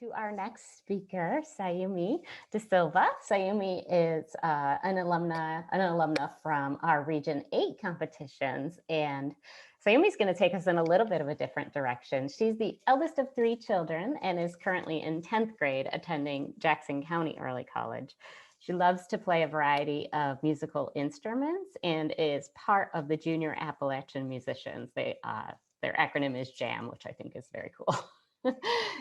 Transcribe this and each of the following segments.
to our next speaker, Sayumi De Silva. Sayumi is an alumna from our Region 8 competitions, and Sayumi's going to take us in a little bit of a different direction. She's the eldest of 3 children and is currently in 10th grade attending Jackson County Early College. She loves to play a variety of musical instruments and is part of the Junior Appalachian Musicians. Their acronym is JAM, which I think is very cool.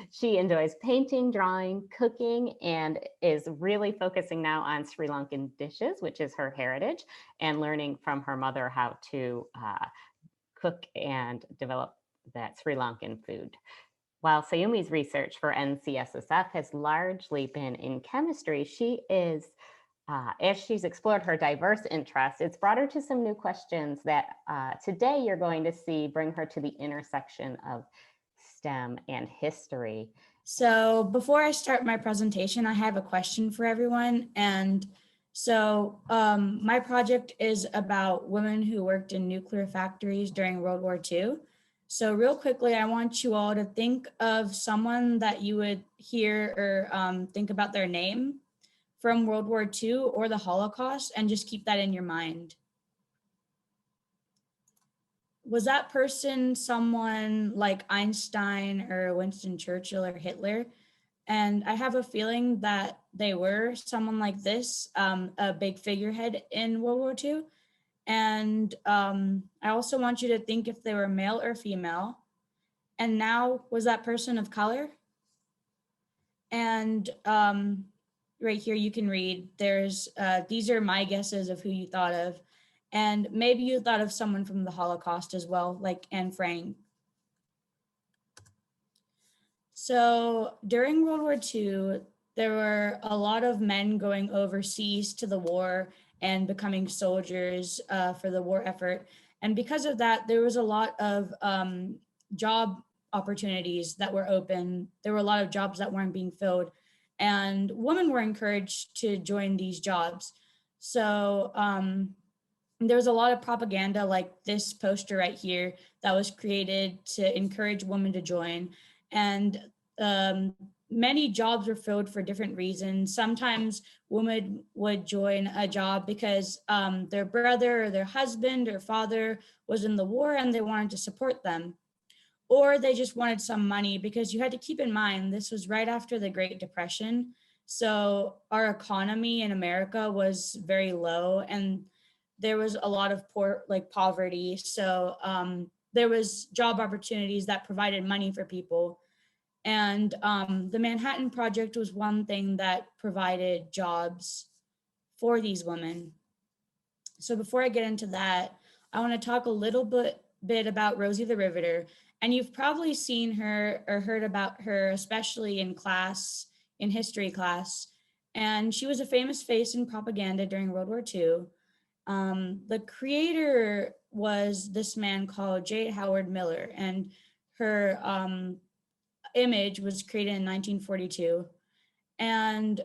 She enjoys painting, drawing, cooking, and is really focusing now on Sri Lankan dishes, which is her heritage, and learning from her mother how to cook and develop that Sri Lankan food. While Sayumi's research for NCSSF has largely been in chemistry, as she's explored her diverse interests, it's brought her to some new questions that today you're going to see bring her to the intersection of STEM and history. So before I start my presentation, I have a question for everyone. And so my project is about women who worked in nuclear factories during World War II. So real quickly, I want you all to think of someone that you would hear or think about their name from World War II or the Holocaust, and just keep that in your mind. Was that person someone like Einstein or Winston Churchill or Hitler? And I have a feeling that they were someone like this, a big figurehead in World War II. And I also want you to think if they were male or female. And now, was that person of color? And right here you can read, these are my guesses of who you thought of. And maybe you thought of someone from the Holocaust as well, like Anne Frank. So during World War II, there were a lot of men going overseas to the war and becoming soldiers for the war effort. And because of that, there was a lot of job opportunities that were open. There were a lot of jobs that weren't being filled, and women were encouraged to join these jobs. So there was a lot of propaganda like this poster right here that was created to encourage women to join. And many jobs were filled for different reasons. Sometimes women would join a job because their brother or their husband or father was in the war and they wanted to support them. Or they just wanted some money, because you had to keep in mind, this was right after the Great Depression. So our economy in America was very low and there was a lot of poverty. So there was job opportunities that provided money for people. And the Manhattan Project was one thing that provided jobs for these women. So before I get into that, I want to talk a little bit about Rosie the Riveter. And you've probably seen her or heard about her, especially in history class. And she was a famous face in propaganda during World War II. The creator was this man called J. Howard Miller, and her image was created in 1942. And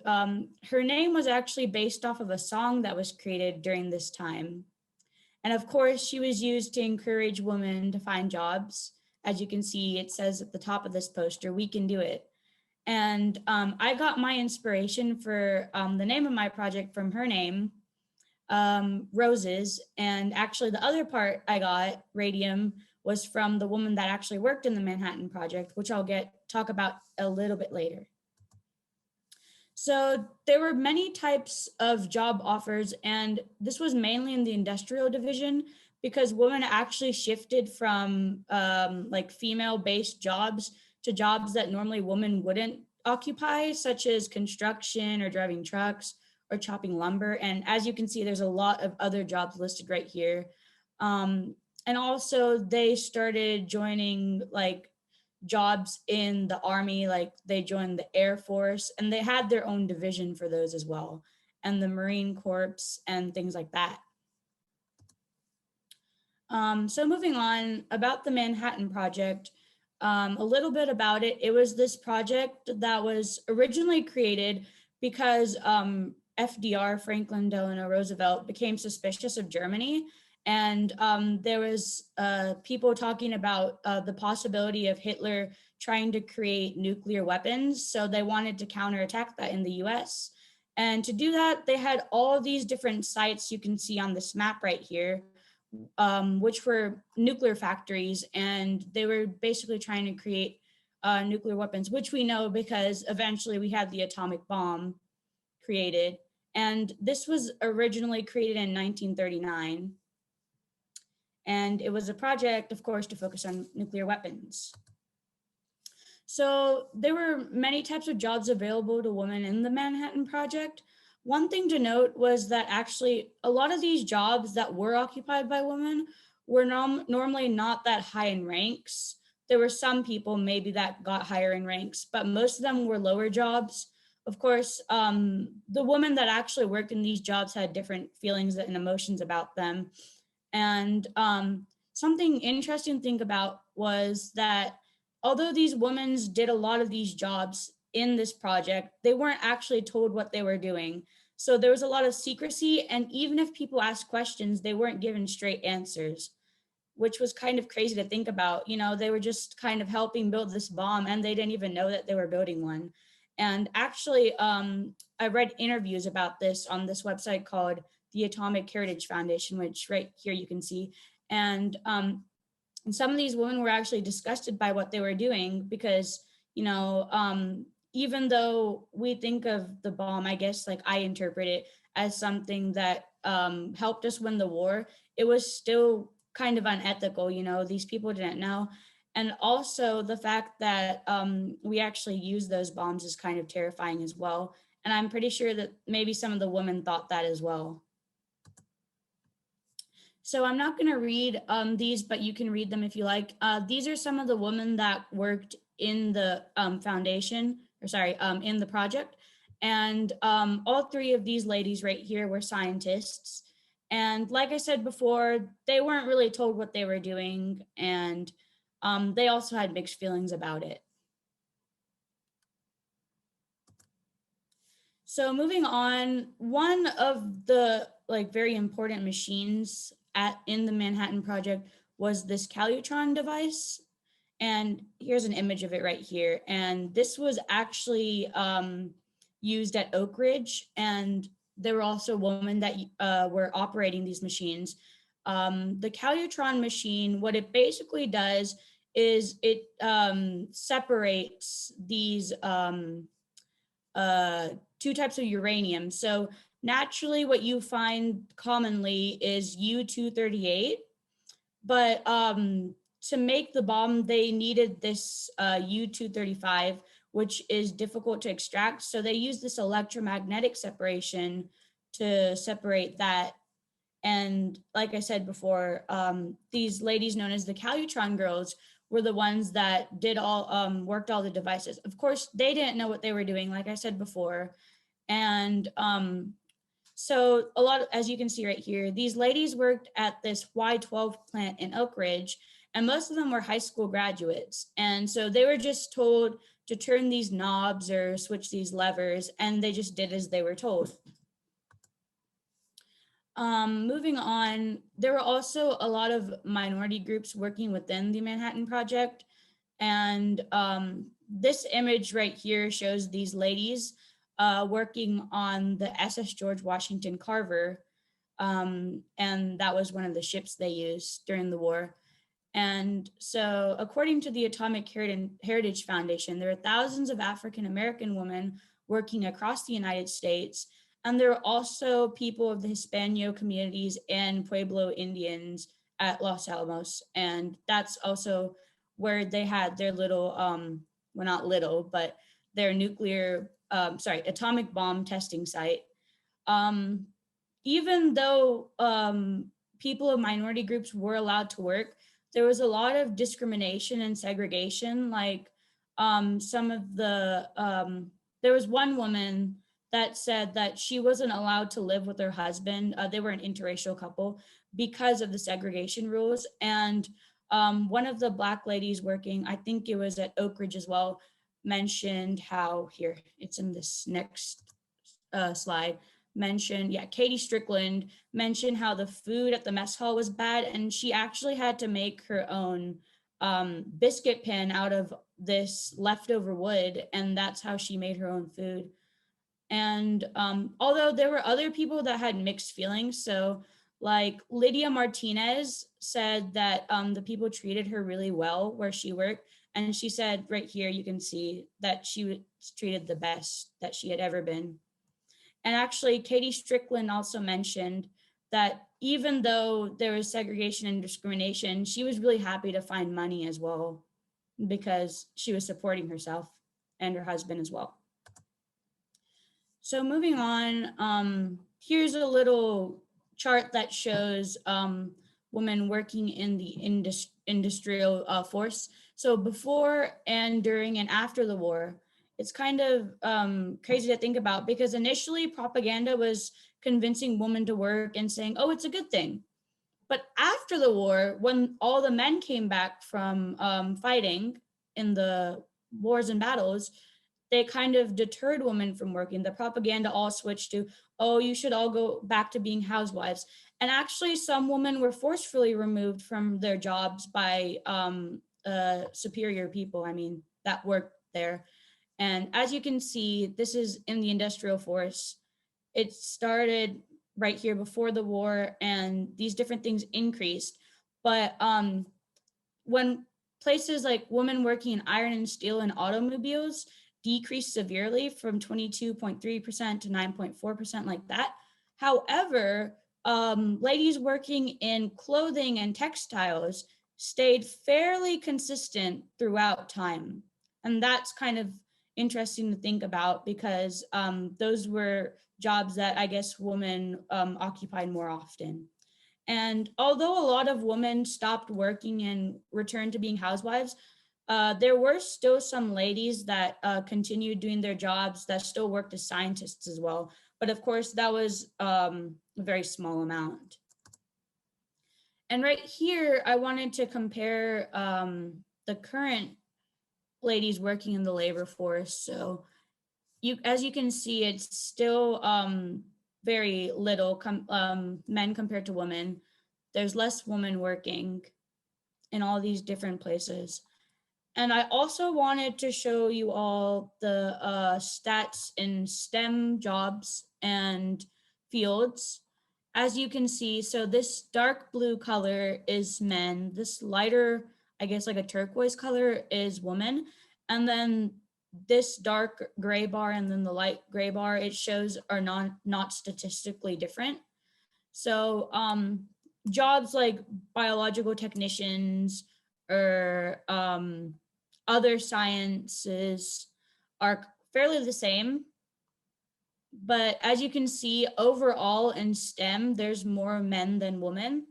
her name was actually based off of a song that was created during this time. And of course, she was used to encourage women to find jobs. As you can see, it says at the top of this poster, "We can do it." And I got my inspiration for the name of my project from her name, Roses. And actually the other part I got, Radium, was from the woman that actually worked in the Manhattan Project, which I'll talk about a little bit later. So there were many types of job offers, and this was mainly in the industrial division, because women actually shifted from female-based jobs to jobs that normally women wouldn't occupy, such as construction or driving trucks or chopping lumber. And as you can see, there's a lot of other jobs listed right here. And also they started joining jobs in the Army, like they joined the Air Force, and they had their own division for those as well, and the Marine Corps and things like that. So moving on, about the Manhattan Project, a little bit about it. It was this project that was originally created because FDR, Franklin Delano Roosevelt, became suspicious of Germany, And there was people talking about the possibility of Hitler trying to create nuclear weapons. So they wanted to counterattack that in the US. And to do that, they had all of these different sites you can see on this map right here, which were nuclear factories. And they were basically trying to create nuclear weapons, which we know because eventually we had the atomic bomb created. And this was originally created in 1939. And it was a project, of course, to focus on nuclear weapons. So there were many types of jobs available to women in the Manhattan Project. One thing to note was that actually a lot of these jobs that were occupied by women were normally not that high in ranks. There were some people maybe that got higher in ranks, but most of them were lower jobs. Of course, the women that actually worked in these jobs had different feelings and emotions about them. And something interesting to think about was that although these women did a lot of these jobs in this project, they weren't actually told what they were doing. So there was a lot of secrecy. And even if people asked questions, they weren't given straight answers, which was kind of crazy to think about. You know, they were just kind of helping build this bomb and they didn't even know that they were building one. And actually, I read interviews about this on this website called the Atomic Heritage Foundation, which right here you can see. And some of these women were actually disgusted by what they were doing because, you know, even though we think of the bomb, I guess like I interpret it as something that helped us win the war, it was still kind of unethical. You know, these people didn't know. And also the fact that we actually use those bombs is kind of terrifying as well. And I'm pretty sure that maybe some of the women thought that as well. So I'm not going to read these, but you can read them if you like. These are some of the women that worked in the foundation, or sorry, in the project. And all three of these ladies right here were scientists. And like I said before, they weren't really told what they were doing. And they also had mixed feelings about it. So moving on, one of the like very important machines in the Manhattan Project was this Calutron device. And here's an image of it right here. And this was actually used at Oak Ridge. And there were also women that were operating these machines. The Calutron machine, what it basically does is it separates these uh, two types of uranium. So naturally, what you find commonly is U-238, but to make the bomb, they needed this U-235, which is difficult to extract. So they use this electromagnetic separation to separate that. And like I said before, these ladies known as the Calutron girls were the ones that did worked all the devices. Of course, they didn't know what they were doing, like I said before. And so a lot, as you can see right here, these ladies worked at this Y12 plant in Oak Ridge, and most of them were high school graduates. And so they were just told to turn these knobs or switch these levers, and they just did as they were told. Moving on, there were also a lot of minority groups working within the Manhattan Project. And this image right here shows these ladies working on the SS George Washington Carver. And that was one of the ships they used during the war. And so, according to the Atomic Heritage Foundation, there are thousands of African American women working across the United States. And there are also people of the Hispano communities and Pueblo Indians at Los Alamos. And that's also where they had their little, well, not little, but their atomic bomb testing site. Um, Even though people of minority groups were allowed to work, there was a lot of discrimination and segregation. Like there was one woman that said that she wasn't allowed to live with her husband. They were an interracial couple because of the segregation rules. And one of the Black ladies working, I think it was at Oak Ridge as well, mentioned how, here, it's in this next slide, mentioned, yeah, Katie Strickland mentioned how the food at the mess hall was bad, and she actually had to make her own biscuit pan out of this leftover wood, and that's how she made her own food. And although there were other people that had mixed feelings, so like Lydia Martinez said that the people treated her really well where she worked. And she said right here, you can see that she was treated the best that she had ever been. And actually, Katie Strickland also mentioned that even though there was segregation and discrimination, she was really happy to find money as well because she was supporting herself and her husband as well. So moving on, here's a little chart that shows women working in the industrial force. So before and during and after the war, it's kind of crazy to think about because initially propaganda was convincing women to work and saying, oh, it's a good thing. But after the war, when all the men came back from fighting in the wars and battles, they kind of deterred women from working. The propaganda all switched to, oh, you should all go back to being housewives. And actually, some women were forcefully removed from their jobs by superior people, I mean, that worked there. And as you can see, this is in the industrial force. It started right here before the war, and these different things increased. But when places like women working in iron and steel and automobiles decreased severely from 22.3% to 9.4%, like that. However, ladies working in clothing and textiles stayed fairly consistent throughout time. And that's kind of interesting to think about because those were jobs that I guess women occupied more often. And although a lot of women stopped working and returned to being housewives, there were still some ladies that continued doing their jobs that still worked as scientists as well. But of course, that was a very small amount. And right here, I wanted to compare the current ladies working in the labor force. So as you can see, it's still very little men compared to women. There's less women working in all these different places. And I also wanted to show you all the stats in STEM jobs and fields. As you can see, so this dark blue color is men. This lighter, I guess like a turquoise color is women. And then this dark gray bar and then the light gray bar, it shows are not statistically different. So jobs like biological technicians or other sciences are fairly the same. But as you can see, overall in STEM, there's more men than women.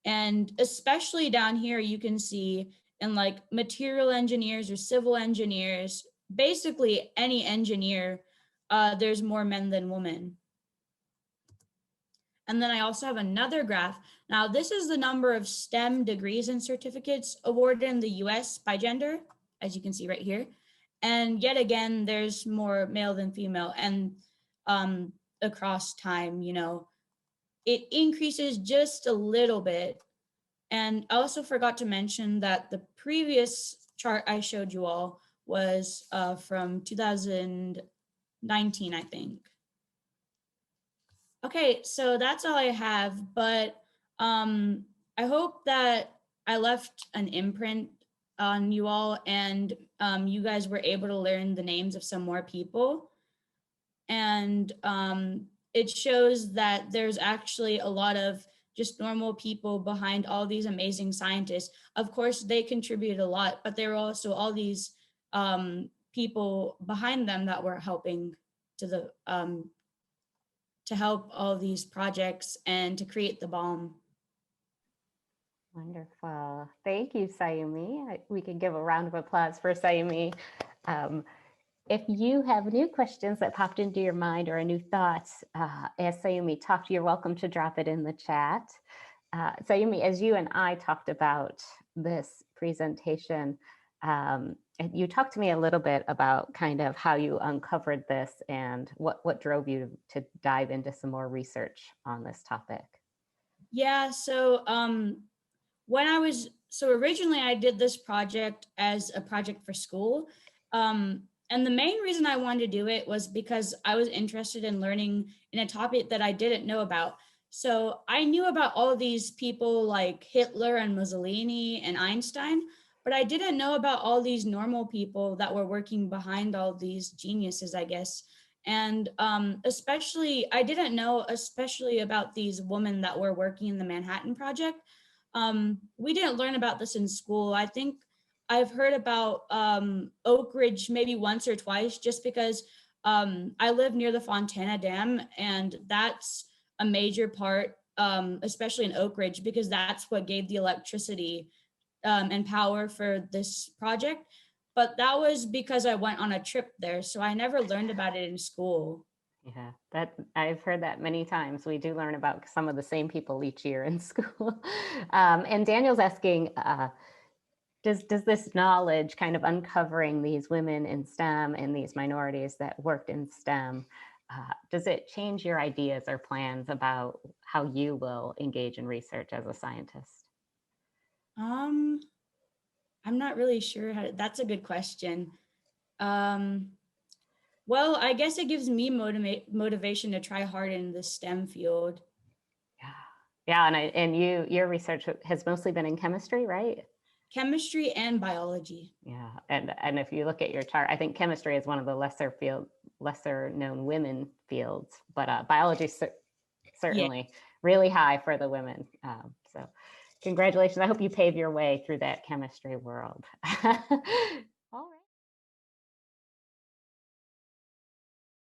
And especially down here, you can see in like material engineers or civil engineers, basically any engineer, there's more men than women. And then I also have another graph. Now, this is the number of STEM degrees and certificates awarded in the US by gender, as you can see right here. And yet again, there's more male than female. And across time, you know, it increases just a little bit. And I also forgot to mention that the previous chart I showed you all was from 2019, I think. Okay, so that's all I have, but I hope that I left an imprint on you all and you guys were able to learn the names of some more people. And it shows that there's actually a lot of just normal people behind all these amazing scientists. Of course, they contribute a lot, but there were also all these people behind them that were helping to help all these projects and to create the bomb. Wonderful. Thank you, Sayumi. We can give a round of applause for Sayumi. If you have new questions that popped into your mind or a new thoughts as Sayumi talked, you're welcome to drop it in the chat. Sayumi, as you and I talked about this presentation, And you talked to me a little bit about kind of how you uncovered this and what drove you to dive into some more research on this topic. Yeah, so when I was so originally I did this project as a project for school. And the main reason I wanted to do it was because I was interested in learning in a topic that I didn't know about. So I knew about all of these people like Hitler and Mussolini and Einstein, but I didn't know about all these normal people that were working behind all these geniuses, I guess. And especially, I didn't know especially about these women that were working in the Manhattan Project. We didn't learn about this in school. I think I've heard about Oak Ridge maybe once or twice just because I live near the Fontana Dam, and that's a major part, especially in Oak Ridge, because that's what gave the electricity and power for this project. But that was because I went on a trip there. So I never learned about it in school. Yeah, that I've heard that many times. We do learn about some of the same people each year in school. And Daniel's asking, does this knowledge kind of uncovering these women in STEM and these minorities that worked in STEM, does it change your ideas or plans about how you will engage in research as a scientist? Um, I'm not really sure how that's a good question. Um, well, I guess it gives me motivation to try hard in the STEM field. Yeah, yeah, and your research has mostly been in chemistry, right? Chemistry and biology. Yeah, and if you look at your chart, I think chemistry is one of the lesser known women fields, but biology Yeah. certainly really high for the women. So congratulations. I hope you pave your way through that chemistry world.